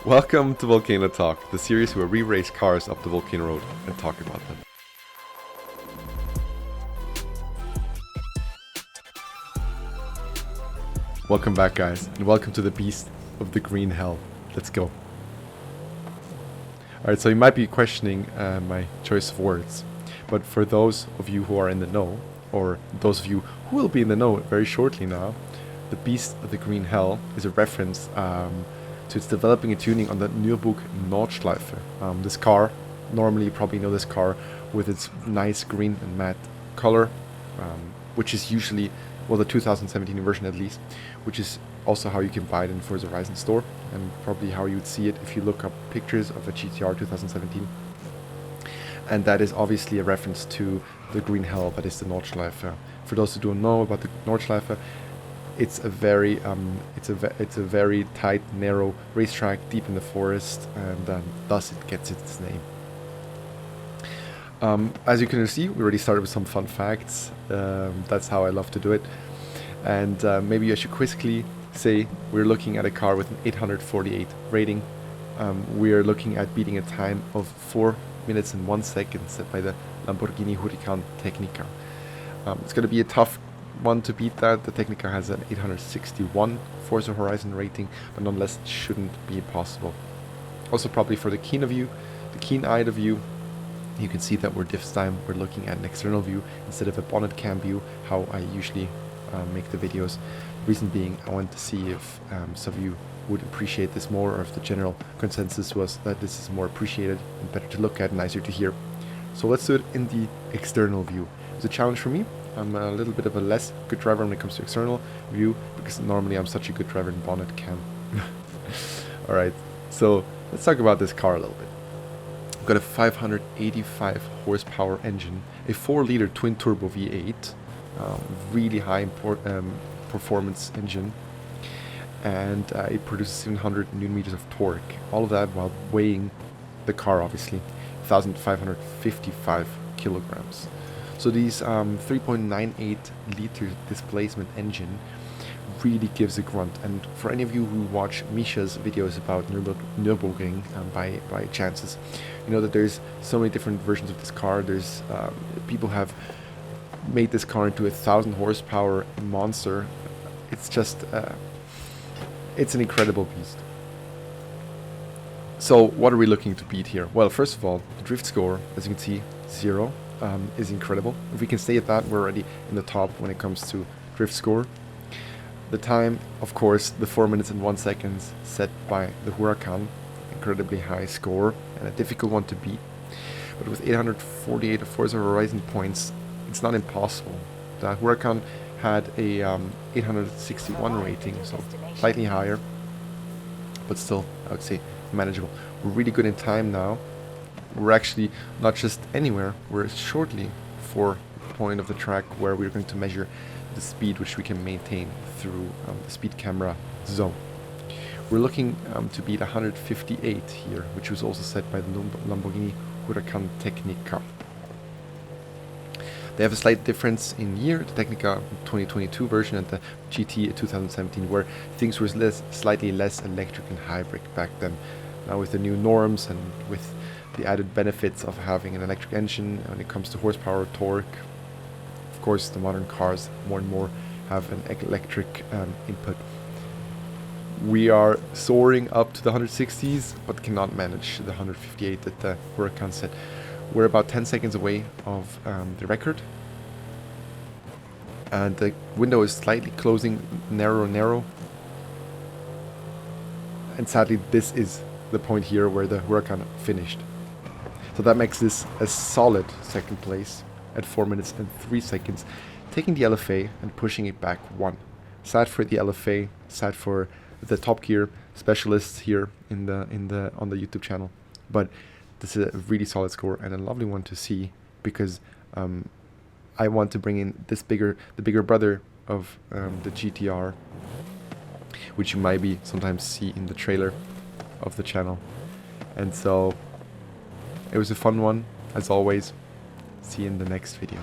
Welcome to Volcano Talk, the series where we race cars up the Volcano Road and talk about them. Welcome back, guys, and welcome to the beast of the green hell. Let's go. Alright, so you might be questioning my choice of words, but for those of you who are in the know, or those of you who will be in the know very shortly now, the beast of the green hell is a reference to its developing and tuning on the Nürburgring Nordschleife. This car, normally you probably know this car with its nice green and matte color, which is usually, well, the 2017 version at least, which is also how you can buy it in Forza Horizon store, and probably how you would see it if you look up pictures of a GTR 2017. And that is obviously a reference to the green hell that is the Nordschleife. For those who don't know about the Nordschleife, it's a very very tight, narrow racetrack deep in the forest, and thus it gets its name. As you can see, we already started with some fun facts. That's how I love to do it. And maybe I should quickly say we're looking at a car with an 848 rating. We are looking at beating a time of 4 minutes and 1 second set by the Lamborghini Huracan Tecnica. It's going to be a tough one to beat that. The Tecnica has an 861 Forza Horizon rating, but nonetheless it shouldn't be impossible. Also, probably for the keen-eyed of you, you can see that this time we're looking at an external view instead of a bonnet cam view, how I usually make the videos. Reason being, I want to see if some of you would appreciate this more, or if the general consensus was that this is more appreciated and better to look at, nicer to hear. So let's do it in the external view. It's a challenge for me. I'm a little bit of a less good driver when it comes to external view, because normally I'm such a good driver in bonnet cam. Alright, so let's talk about this car a little bit. I've got a 585 horsepower engine, a 4-liter twin-turbo V8, really high performance engine, and it produces 700 newton meters of torque. All of that while weighing the car, obviously, 1,555 kilograms. So these 3.98 liter displacement engine really gives a grunt. And for any of you who watch Misha's videos about Nürburgring by chances, you know that there's so many different versions of this car. There's people have made this car into a 1,000 horsepower monster. It's just it's an incredible beast. So what are we looking to beat here? Well, first of all, the drift score, as you can see, 0. Is incredible. If we can stay at that, we're already in the top when it comes to drift score. The time, of course, the 4 minutes and 1 second set by the Huracan, incredibly high score and a difficult one to beat. But with 848 Forza Horizon points, it's not impossible. The Huracan had a 861 rating, so slightly higher, but still, I would say manageable. We're really good in time now. We're actually not just anywhere, we're shortly for the point of the track where we're going to measure the speed which we can maintain through the speed camera zone. We're looking to beat 158 here, which was also set by the Lamborghini Huracan Tecnica. They have a slight difference in year, the Tecnica 2022 version and the GT 2017, where things were slightly less electric and hybrid back then. Now with the new norms and with the added benefits of having an electric engine when it comes to horsepower, torque. Of course, the modern cars more and more have an electric input. We are soaring up to the 160s, but cannot manage the 158 that the Huracan set. We're about 10 seconds away of the record. And the window is slightly closing, narrow. And sadly, this is the point here where the Huracan finished. So that makes this a solid second place at 4 minutes and 3 seconds, taking the LFA and pushing it back 1. Sad for the LFA, sad for the Top Gear specialists here on the YouTube channel, but this is a really solid score and a lovely one to see, because I want to bring in the bigger brother of the GTR, which you might sometimes see in the trailer of the channel. And so it was a fun one, as always. See you in the next video.